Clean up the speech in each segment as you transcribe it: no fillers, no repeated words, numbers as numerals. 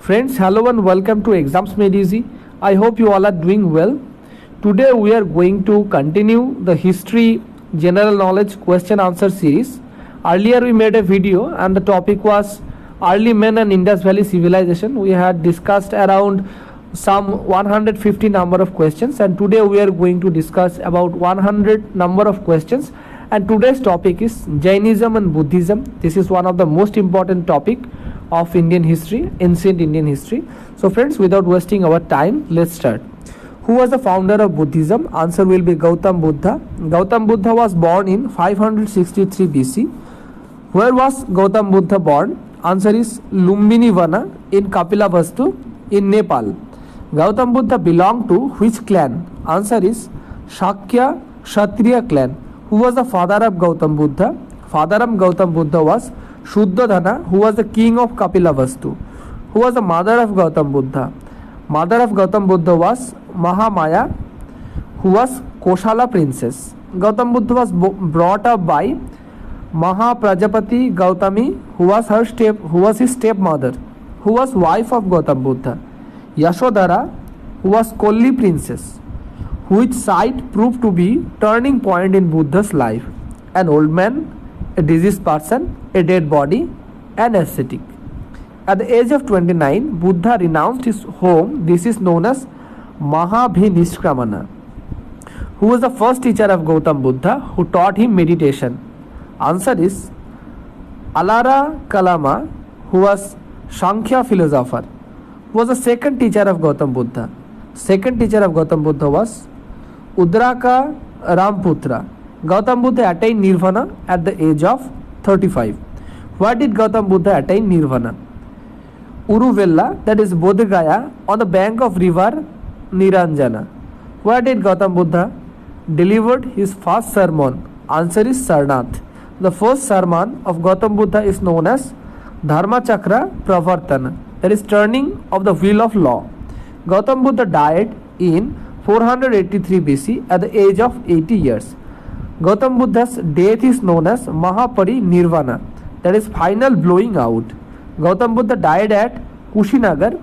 Friends, hello and welcome to Exams Made Easy. I hope you all are doing well. Today we are going to continue the history general knowledge question answer series. Earlier we made a video and the topic was early men and Indus Valley civilization. We had discussed around some 150 number of questions, and today we are going to discuss about 100 number of questions. And today's topic is Jainism and Buddhism. This is one of the most important topic of Indian history, ancient Indian history. So friends, without wasting our time, let's start. Who was the founder of Buddhism? Answer will be Gautam Buddha. Gautam Buddha was born in 563 BC. Where was Gautam Buddha born? Answer is Lumbini Vana in Kapilavastu in Nepal. Gautam Buddha belonged to which clan? Answer is Shakya Kshatriya clan. Who was the father of Gautam Buddha? Father of Gautam Buddha was Shuddhadana, who was the king of Kapilavastu. Who was the mother of Gautam Buddha? Mother of Gautam Buddha was Mahamaya, who was Koshala princess. Gautam Buddha was brought up by Mahaprajapati Gautami, who was his stepmother, who was wife of Gautam Buddha. Yashodhara, who was Kolli princess, which site proved to be turning point in Buddha's life. An old man, a diseased person, a dead body, an ascetic. At the age of 29, Buddha renounced his home. This is known as Mahabhinishkramana. Who was the first teacher of Gautam Buddha who taught him meditation? Answer is Alara Kalama, who was Sankhya philosopher. Who was the second teacher of Gautam Buddha? Second teacher of Gautam Buddha was Udraka Ramputra. Gautam Buddha attained Nirvana at the age of 35. Where did Gautam Buddha attain Nirvana? Uruvela, that is Bodh Gaya, on the bank of river Niranjana. Where did Gautam Buddha delivered his first sermon? Answer is Sarnath. The first sermon of Gautam Buddha is known as Dharma Chakra Pravartana, that is turning of the wheel of law. Gautam Buddha died in 483 BC at the age of 80 years. Gautam Buddha's death is known as Mahaparinirvana, that is final blowing out. Gautam Buddha died at Kushinagar,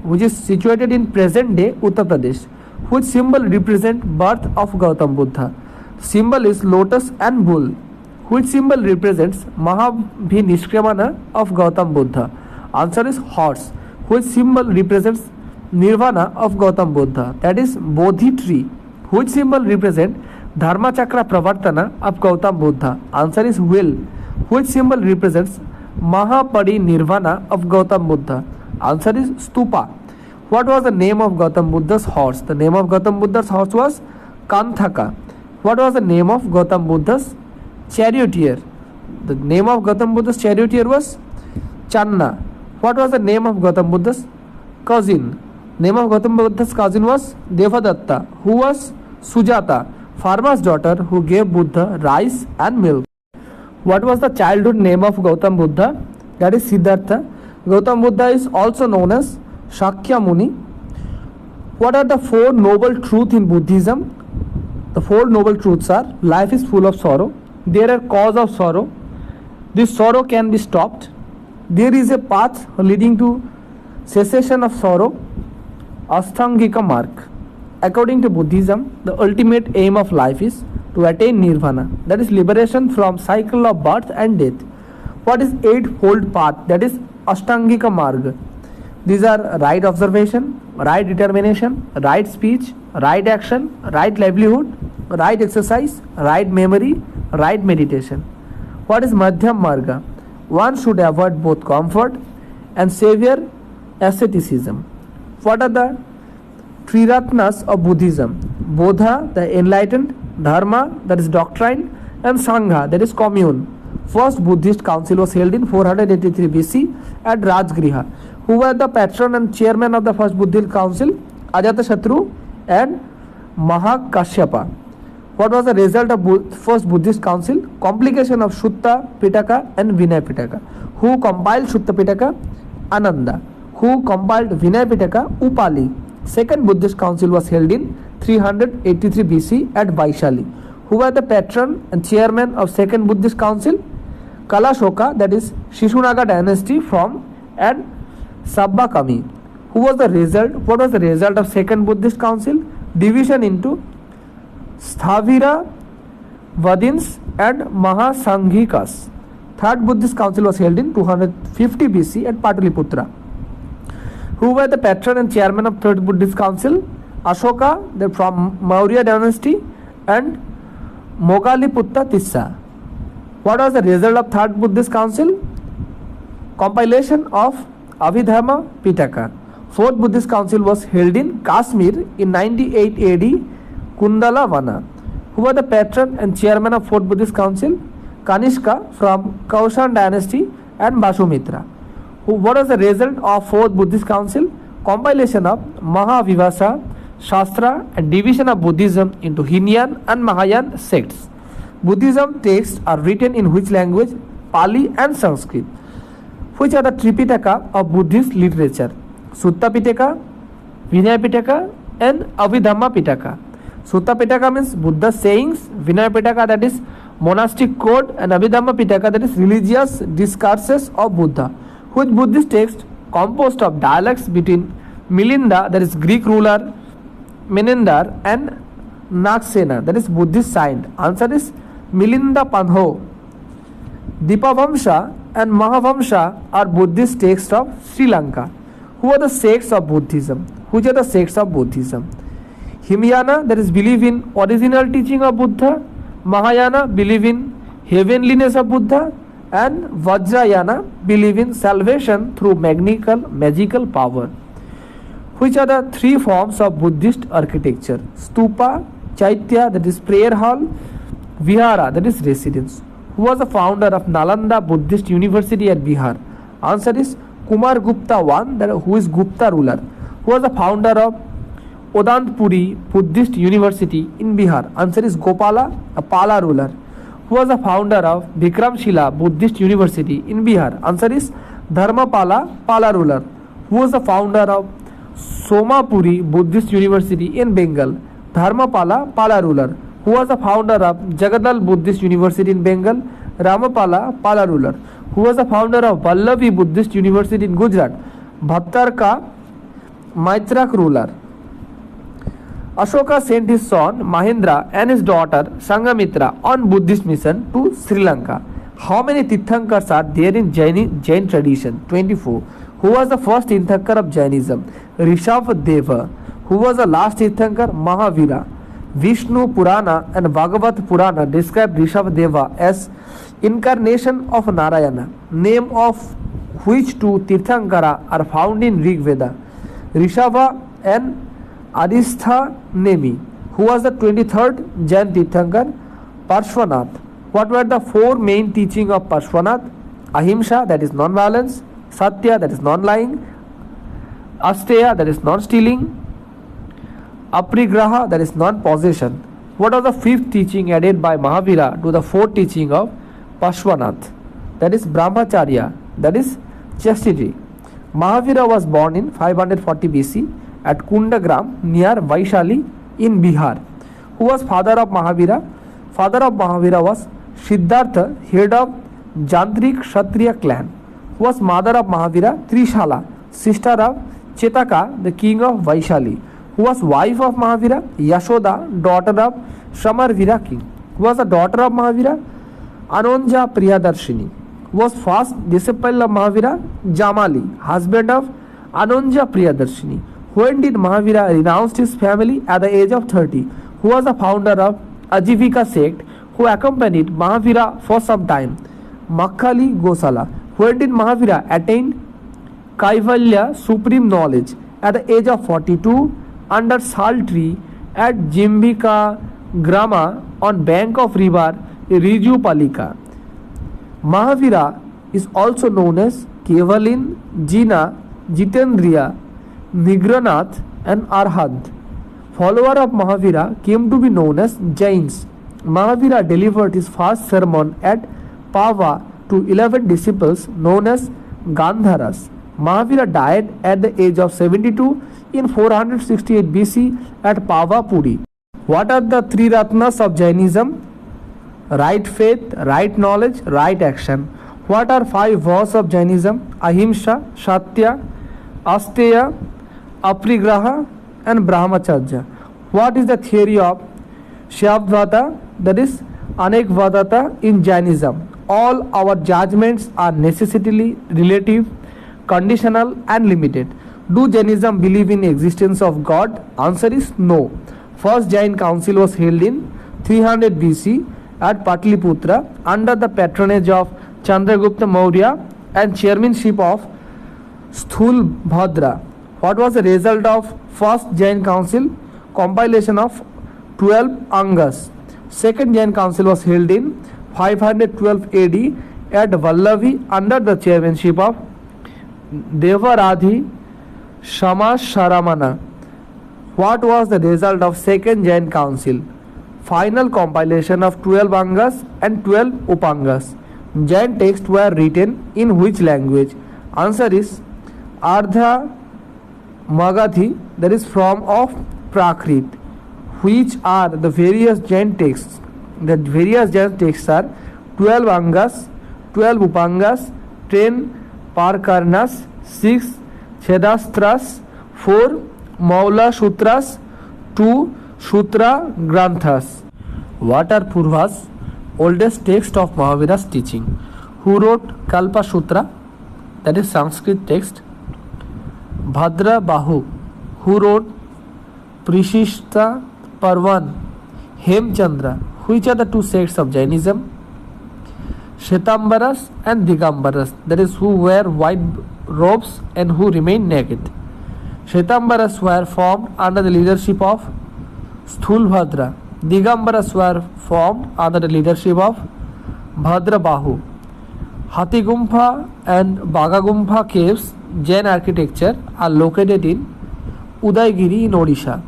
which is situated in present day Uttar Pradesh. Which symbol represent birth of Gautam Buddha? Symbol is lotus and bull. Which symbol represents Mahabhinishkramana of Gautam Buddha? Answer is horse. Which symbol represents Nirvana of Gautam Buddha? That is Bodhi tree. Which symbol represent Dharma Chakra Pravartana of Gautam Buddha? Answer is wheel. Which symbol represents Mahaparinirvana of Gautam Buddha? Answer is Stupa. What was the name of Gautam Buddha's horse? The name of Gautam Buddha's horse was Kanthaka. What was the name of Gautam Buddha's charioteer? The name of Gautam Buddha's charioteer was Channa. What was the name of Gautam Buddha's cousin? Name of Gautam Buddha's cousin was Devadatta, who was Sujata, farmer's daughter who gave Buddha rice and milk. What was the childhood name of Gautam Buddha? That is Siddhartha. Gautam Buddha is also known as Shakya Muni. What are the four noble truths in Buddhism? The four noble truths are: life is full of sorrow, there are cause of sorrow, this sorrow can be stopped, there is a path leading to cessation of sorrow, Asthangika mark. According to Buddhism, the ultimate aim of life is to attain nirvana, that is liberation from cycle of birth and death. What is eightfold path? That is Ashtangika marga. These are right observation, right determination, right speech, right action, right livelihood, right exercise, right memory, right meditation. What is Madhyam marga? One should avoid both comfort and severe asceticism. What are the Triratnas of Buddhism? Bodha, the enlightened, Dharma, that is doctrine, and Sangha, that is commune. First Buddhist council was held in 483 BC at Rajgriha. Who were the patron and chairman of the first Buddhist council? Ajatashatru and Mahakashyapa. What was the result of first Buddhist council? Complication of Sutta Pitaka and Vinaya Pitaka. Who compiled Sutta Pitaka? Ananda. Who compiled Vinaya Pitaka? Upali. Second Buddhist council was held in 383 BC at Vaishali. Who were the patron and chairman of second Buddhist council? Kalashoka, that is Shishunaga dynasty from, and Sabbakami. Who was the result? What was the result of second Buddhist council? Division into Sthavira, Vadins and Mahasanghikas. Third Buddhist council was held in 250 BC at Pataliputra. Who were the patron and chairman of third Buddhist council? Ashoka, from Maurya dynasty, and Mogaliputta Tissa. What was the result of third Buddhist council? Compilation of Abhidharma Pitaka. Fourth Buddhist council was held in Kashmir in 98 AD, Kundalavana. Who were the patron and chairman of fourth Buddhist council? Kanishka from Kaushan dynasty and Bashumitra. What was the result of fourth Buddhist council? Compilation of Mahavivasa, Shastra and division of Buddhism into Hinyan and Mahayana sects. Buddhism texts are written in which language? Pali and Sanskrit. Which are the Tripitaka of Buddhist literature? Sutta Pitaka, Vinaya Pitaka and Abhidhamma Pitaka. Sutta Pitaka means Buddha's sayings, Vinaya Pitaka that is monastic code, and Abhidhamma Pitaka that is religious discourses of Buddha. Which Buddhist text composed of dialects between Milinda that is Greek ruler Menendar and Nagsena that is Buddhist saint? Answer is Milinda Panho. Dipavamsha and Mahavamsha are Buddhist texts of Sri Lanka. Who are the sects of Buddhism? Which are the sects of Buddhism? Hinayana that is believe in original teaching of Buddha, Mahayana believe in heavenliness of Buddha, and Vajrayana believe in salvation through magical power. Which are the three forms of Buddhist architecture? Stupa, Chaitya that is prayer hall, Vihara that is residence. Who was the founder of Nalanda Buddhist University at Bihar? Answer is Kumar Gupta I, who is Gupta ruler. Who was the founder of Odantpuri Buddhist University in Bihar? Answer is Gopala, a Pala ruler. Who was the founder of Vikramshila Buddhist University in Bihar? Answer is Dharmapala, Pala ruler. Who was the founder of Somapuri Buddhist University in Bengal? Dharmapala, Pala ruler. Who was the founder of Jagadal Buddhist University in Bengal? Ramapala, Pala ruler. Who was the founder of Vallavi Buddhist University in Gujarat? Bhattarka, Maitrak ruler. Ashoka sent his son Mahendra and his daughter Sanghamitra on Buddhist mission to Sri Lanka. How many Tirthankars are there in Jain tradition? 24. Who was the first Tirthankar of Jainism? Rishabhdeva. Who was the last Tirthankar? Mahavira. Vishnu Purana and Bhagavad Purana describe Rishabhdeva as incarnation of Narayana. Name of which two Tirthankara are found in Rig Veda? Rishabha and Adistha Nemi. Who was the 23rd Jain Tirthankar? Parshvanath. What were the four main teachings of Parshvanath? Ahimsa, that is non-violence, Satya, that is non-lying, Asteya, that is non-stealing, Aprigraha, that is non-possession. What was the fifth teaching added by Mahavira to the fourth teaching of Parshvanath? That is Brahmacharya, that is chastity. Mahavira was born in 540 BC at Kundagram near Vaishali in Bihar. Who was father of Mahavira? Father of Mahavira was Siddhartha, head of Jantrik Kshatriya clan. Who was mother of Mahavira? Trishala, sister of Chetaka, the king of Vaishali. Who was wife of Mahavira? Yashoda, daughter of Shamarvira king. Who was the daughter of Mahavira? Anonja Priyadarshini. Who was first disciple of Mahavira? Jamali, husband of Anonja Priyadarshini. When did Mahavira renounce his family? At the age of 30. Who was the founder of Ajivika sect who accompanied Mahavira for some time? Makkali Gosala. When did Mahavira attain Kaivalya, supreme knowledge? At the age of 42 under sal tree at Jimbika Grama on bank of river Rijupalika. Mahavira is also known as Kevalin, Jina, Jitendriya, Nigranath and Arhant. Follower of Mahavira came to be known as Jains. Mahavira delivered his first sermon at Pava to 11 disciples known as Gandharas. Mahavira died at the age of 72 in 468 BC at Pava, Puri. What are the three Ratnas of Jainism? Right faith, right knowledge, right action. What are five vows of Jainism? Ahimsa, Satya, Asteya, Aprigraha, and Brahmacharya. What is the theory of Shyavadvata, that is Anekvadata in Jainism? All our judgments are necessarily relative, conditional, and limited. Do Jainism believe in existence of God? Answer is no. First Jain council was held in 300 BC at Patliputra under the patronage of Chandragupta Maurya and chairmanship of Sthulbhadra. What was the result of first Jain council? Compilation of 12 Angas. Second Jain council was held in 512 AD at Vallavi under the chairmanship of Devaradhi Shamasharamana. What was the result of second Jain council? Final compilation of 12 Angas and 12 Upangas. Jain texts were written in which language? Answer is Ardha Magathi, that is from of Prakrit. Which are the various Jain texts? The various Jain texts are 12 Angas, 12 Upangas, 10 Parkarnas, 6 Chedastras, 4 Maula Sutras, 2 Sutra Granthas. What are Purvas? Oldest text of Mahavira's teaching. Who wrote Kalpa Sutra? That is Sanskrit text. Bhadra Bahu. Who wrote Prishishta Parvan? Hemchandra. Which are the two sects of Jainism? Shwetambaras and Digambaras, that is who wear white robes and who remain naked. Shwetambaras were formed under the leadership of Sthulbhadra. Digambaras were formed under the leadership of Bhadrabahu. Hathigumpha and Bagagumpha caves, Jain architecture, are located in Udaygiri in Odisha.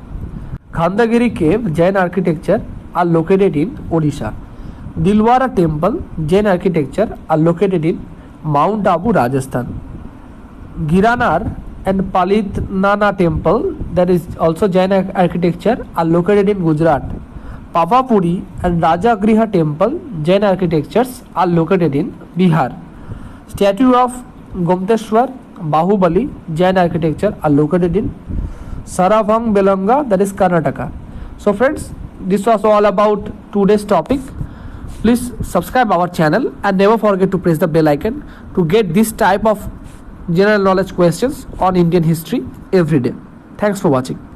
Khandagiri cave, Jain architecture, are located in Odisha. Dilwara temple, Jain architecture, are located in Mount Abu, Rajasthan. Giranar and Palitnana temple, that is also Jain architecture, are located in Gujarat. Pavapuri and Rajagriha temple, Jain architectures, are located in Bihar. Statue of Gomteshwar, Bahubali, Jain architecture, are located in Saravang Belanga, that is Karnataka. So friends, this was all about today's topic. Please subscribe our channel and never forget to press the bell icon to get this type of general knowledge questions on Indian history every day. Thanks for watching.